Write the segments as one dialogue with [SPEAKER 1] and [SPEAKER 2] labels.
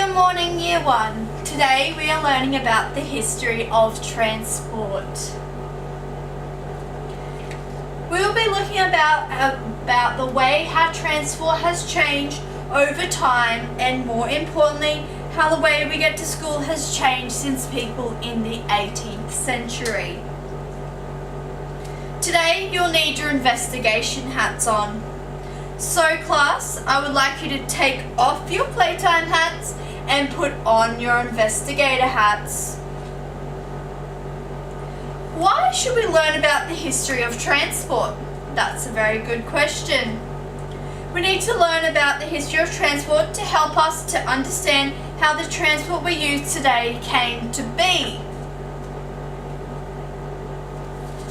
[SPEAKER 1] Good morning, Year 1. Today we are learning about the history of transport. We will be looking about the way how transport has changed over time, and more importantly, how the way we get to school has changed since people in the 18th century. Today you'll need your investigation hats on. So class, I would like you to take off your playtime hats and put on your investigator hats. Why should we learn about the history of transport? That's a very good question. We need to learn about the history of transport to help us to understand how the transport we use today came to be.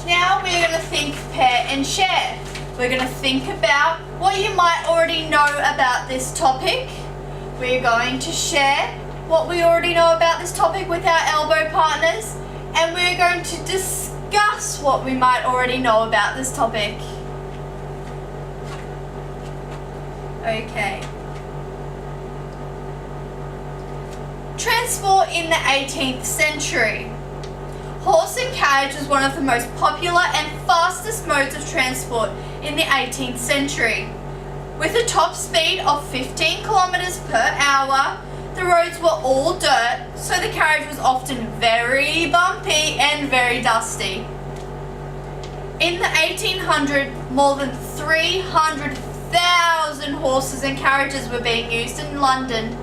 [SPEAKER 1] Now we're going to think, pair and share. We're going to think about what you might already know about this topic. We're going to share what we already know about this topic with our elbow partners, and we're going to discuss what we might already know about this topic. Okay. Transport in the 18th century. Horse and carriage was one of the most popular and fastest modes of transport in the 18th century. With a top speed of 15 kilometers per hour, the roads were all dirt, so the carriage was often very bumpy and very dusty. In the 1800s, more than 300,000 horses and carriages were being used in London.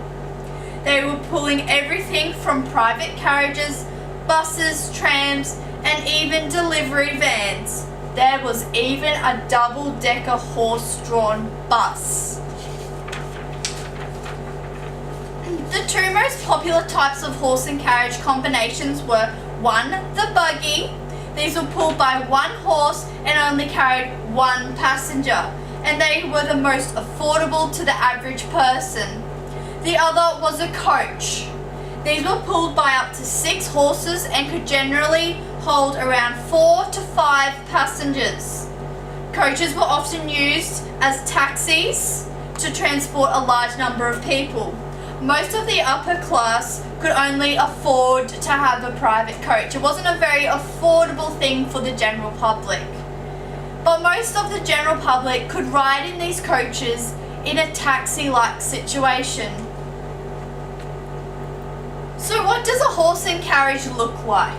[SPEAKER 1] They were pulling everything from private carriages, buses, trams, and even delivery vans. There was even a double-decker horse-drawn bus. The two most popular types of horse and carriage combinations were 1. The buggy. These were pulled by one horse and only carried one passenger, and they were the most affordable to the average person. The other was a coach. These were pulled by up to 6 horses and could generally hold around 4 to 5 passengers. Coaches were often used as taxis to transport a large number of people. Most of the upper class could only afford to have a private coach. It wasn't a very affordable thing for the general public. But most of the general public could ride in these coaches in a taxi-like situation. So what does a horse and carriage look like?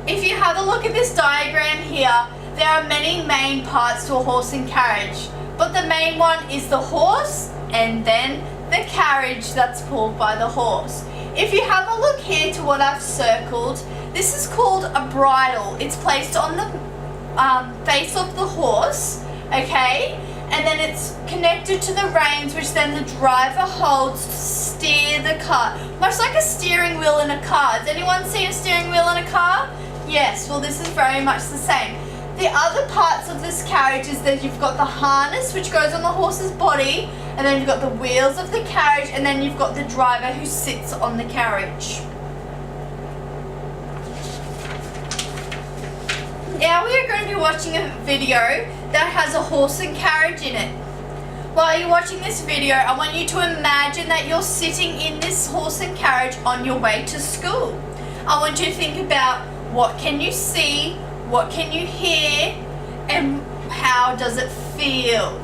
[SPEAKER 1] If you have a look at this diagram here, there are many main parts to a horse and carriage, but the main one is the horse and then the carriage that's pulled by the horse. If you have a look here to what I've circled, this is called a bridle. It's placed on the face of the horse, okay? And then it's connected to the reins, which then the driver holds to steer the car. Much like a steering wheel in a car. Has anyone seen a steering wheel in a car? Yes, well this is very much the same. The other parts of this carriage is that you've got the harness, which goes on the horse's body, and then you've got the wheels of the carriage, and then you've got the driver who sits on the carriage. Now we are going to be watching a video that has a horse and carriage in it. While you're watching this video, I want you to imagine that you're sitting in this horse and carriage on your way to school. I want you to think about what can you see, what can you hear, and how does it feel?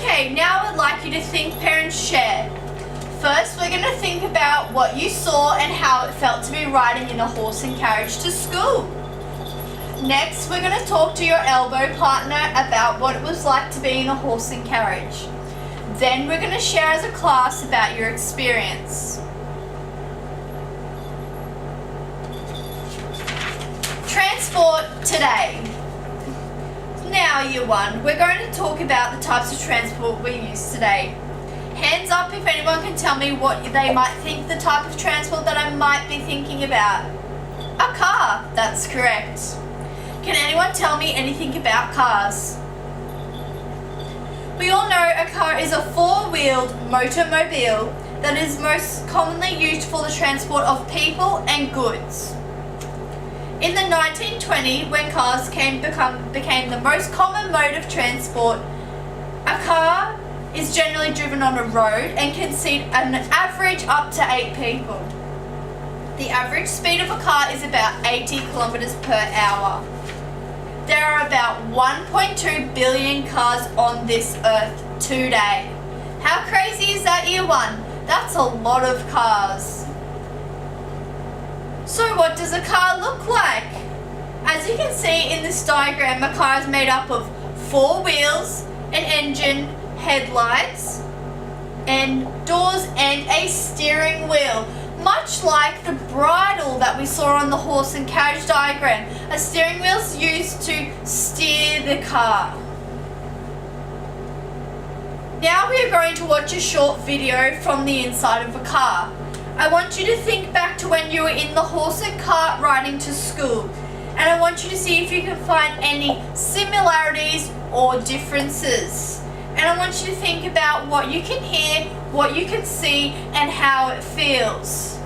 [SPEAKER 1] Okay, now I'd like you to think, pair and share. First, we're going to think about what you saw and how it felt to be riding in a horse and carriage to school. Next, we're going to talk to your elbow partner about what it was like to be in a horse and carriage. Then we're going to share as a class about your experience. Transport today. Now, Year 1, we're going to talk about the types of transport we use today. Hands up if anyone can tell me what they might think the type of transport that I might be thinking about. A car, that's correct. Can anyone tell me anything about cars? We all know a car is a four-wheeled motormobile that is most commonly used for the transport of people and goods. In the 1920s, when cars became the most common mode of transport, a car is generally driven on a road and can seat an average up to 8 people. The average speed of a car is about 80 kilometers per hour. There are about 1.2 billion cars on this earth today. How crazy is that, Year 1? That's a lot of cars. So what does a car look like? As you can see in this diagram, a car is made up of 4 wheels, an engine, headlights, and doors, and a steering wheel. Much like the bridle that we saw on the horse and carriage diagram, a steering wheel is used to steer the car. Now we are going to watch a short video from the inside of a car. I want you to think back to when you were in the horse and cart riding to school, and I want you to see if you can find any similarities or differences. And I want you to think about what you can hear, what you can see, and how it feels.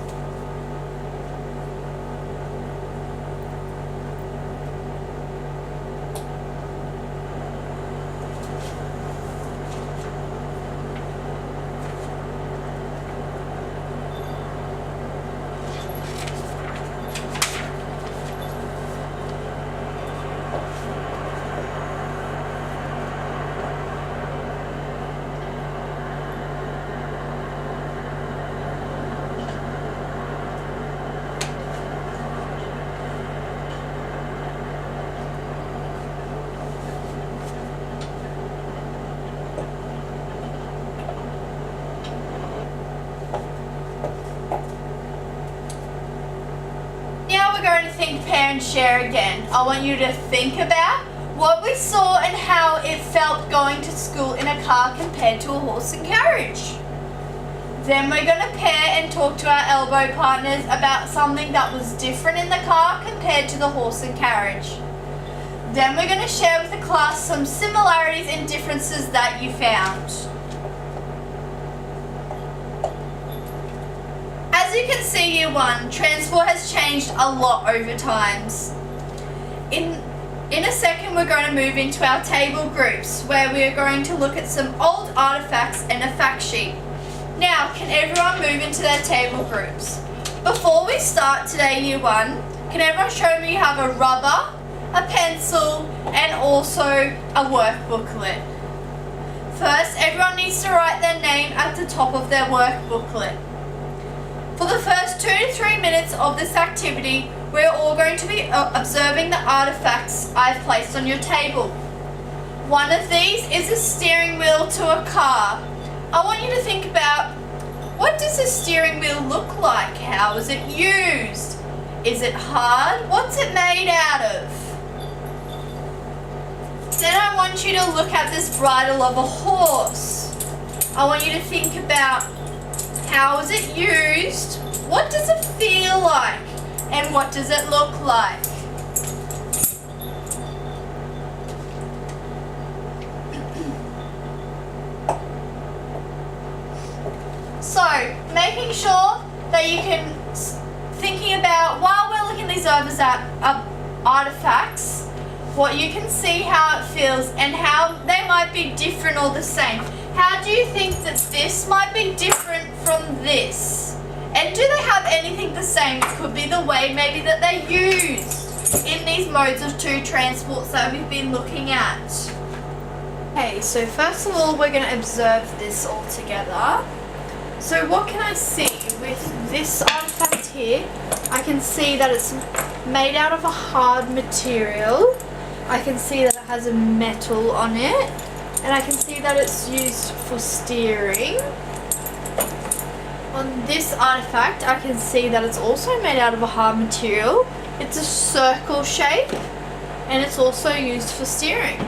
[SPEAKER 1] Think, pair and share again. I want you to think about what we saw and how it felt going to school in a car compared to a horse and carriage. Then we're going to pair and talk to our elbow partners about something that was different in the car compared to the horse and carriage. Then we're going to share with the class some similarities and differences that you found. As you can see, Year 1, transport has changed a lot over times. In a second, we're going to move into our table groups, where we are going to look at some old artifacts and a fact sheet. Now, can everyone move into their table groups? Before we start today, Year 1, can everyone show me you have a rubber, a pencil, and also a work booklet? First, everyone needs to write their name at the top of their work booklet. For the first 2 to 3 minutes of this activity, we're all going to be observing the artifacts I've placed on your table. One of these is a steering wheel to a car. I want you to think about, what does a steering wheel look like? How is it used? Is it hard? What's it made out of? Then I want you to look at this bridle of a horse. I want you to think about, how is it used? What does it feel like? And what does it look like? So, making sure that you can, thinking about, while we're looking at these artifacts, what you can see how it feels and how they might be different or the same. How do you think that this might be different from this? And do they have anything the same? It could be the way maybe that they're used in these modes of 2 transports that we've been looking at. Okay, so first of all, we're going to observe this all together. So what can I see with this artifact here? I can see that it's made out of a hard material. I can see that it has a metal on it. And I can see that it's used for steering. On this artifact, I can see that it's also made out of a hard material. It's a circle shape, and it's also used for steering.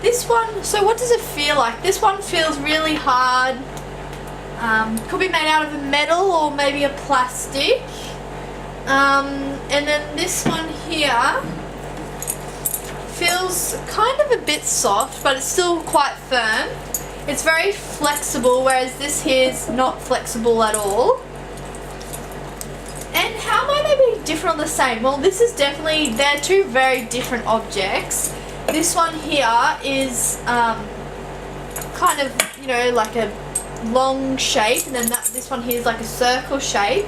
[SPEAKER 1] This one, so what does it feel like? This one feels really hard. Could be made out of a metal or maybe a plastic. And then this one here feels kind of a bit soft, but it's still quite firm. It's very flexible, whereas this here is not flexible at all. And how might they be different or the same? Well, this is definitely, they're two very different objects. This one here is kind of, you know, like a long shape, and then this one here is like a circle shape.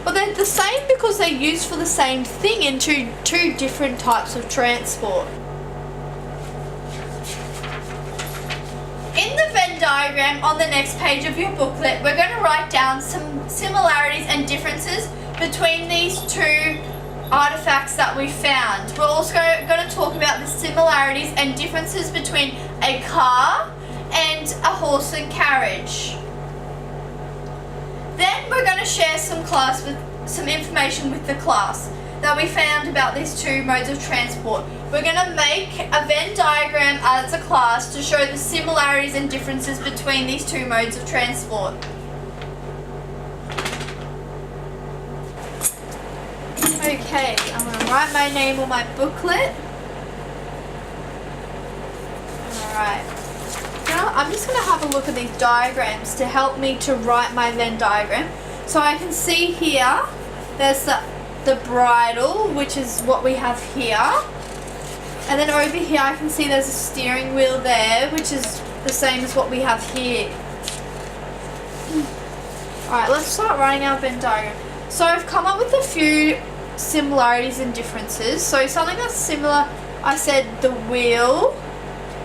[SPEAKER 1] But they're the same because they're used for the same thing in two different types of transport. In the Venn diagram on the next page of your booklet, we're going to write down some similarities and differences between these two artifacts that we found. We're also going to talk about the similarities and differences between a car and a horse and carriage. Then we're going to share some information with the class that we found about these two modes of transport. We're going to make a Venn diagram as a class to show the similarities and differences between these two modes of transport. Okay, I'm going to write my name on my booklet. Alright. Now I'm just going to have a look at these diagrams to help me to write my Venn diagram. So I can see here, there's the bridle, which is what we have here. And then over here I can see there's a steering wheel there, which is the same as what we have here. Alright, let's start writing our Venn diagram. So I've come up with a few similarities and differences. So something that's similar, I said the wheel,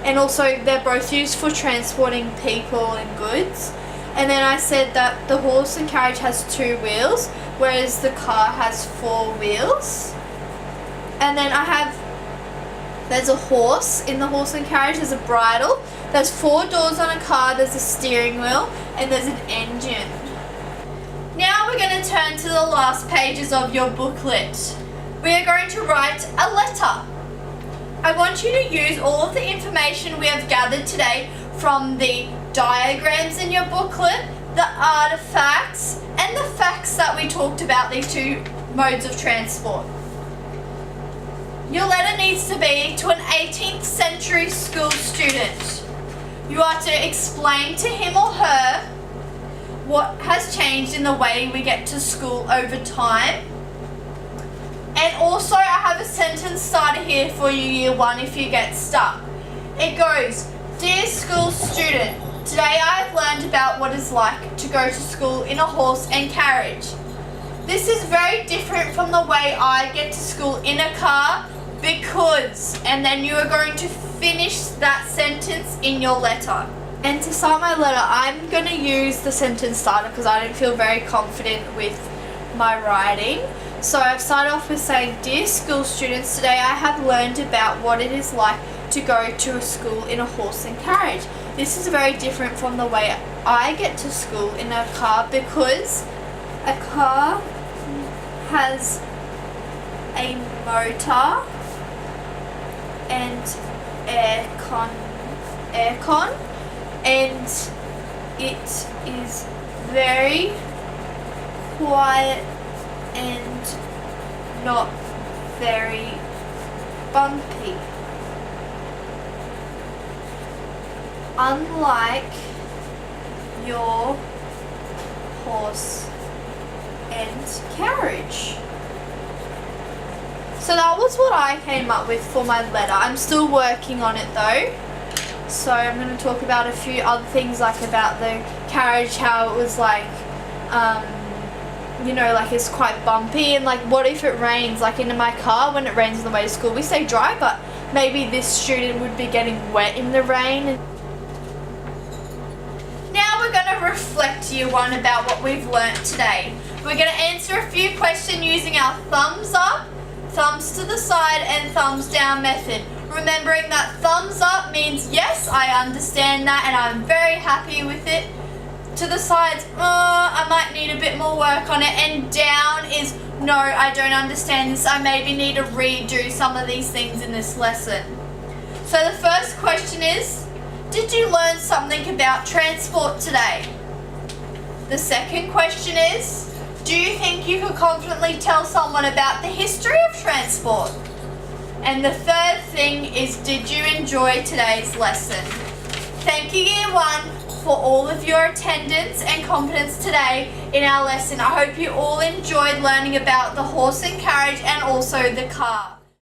[SPEAKER 1] and also they're both used for transporting people and goods. And then I said that the horse and carriage has 2 wheels, whereas the car has 4 wheels. And then there's a horse in the horse and carriage, there's a bridle, there's 4 doors on a car, there's a steering wheel, and there's an engine. Now we're going to turn to the last pages of your booklet. We are going to write a letter. I want you to use all of the information we have gathered today from the diagrams in your booklet, the artifacts, and the facts that we talked about these two modes of transport. Your letter needs to be to an 18th century school student. You are to explain to him or her what has changed in the way we get to school over time. And also I have a sentence starter here for you, year 1, if you get stuck. It goes, "Dear school student, today I have learned about what it's like to go to school in a horse and carriage. This is very different from the way I get to school in a car because," and then you are going to finish that sentence in your letter. And to start my letter, I'm going to use the sentence starter because I don't feel very confident with my writing. So I've started off with saying, "Dear school students, today I have learned about what it is like to go to a school in a horse and carriage. This is very different from the way I get to school in a car because a car has a motor and aircon, and it is very quiet and not very bumpy. Unlike your horse and carriage." So that was what I came up with for my letter. I'm still working on it though. So I'm going to talk about a few other things, like about the carriage, how it was like, you know, like it's quite bumpy, and like what if it rains, like in my car when it rains on the way to school, we stay dry, but maybe this student would be getting wet in the rain. Now we're going to reflect year one about what we've learnt today. We're going to answer a few questions using our thumbs up, thumbs to the side and thumbs down method. Remembering that thumbs up means yes, I understand that and I'm very happy with it. To the sides, I might need a bit more work on it. And down is no, I don't understand this. I maybe need to redo some of these things in this lesson. So the first question is, did you learn something about transport today? The second question is, do you think you could confidently tell someone about the history of transport? And the third thing is, did you enjoy today's lesson? Thank you, Year 1, for all of your attendance and competence today in our lesson. I hope you all enjoyed learning about the horse and carriage and also the car.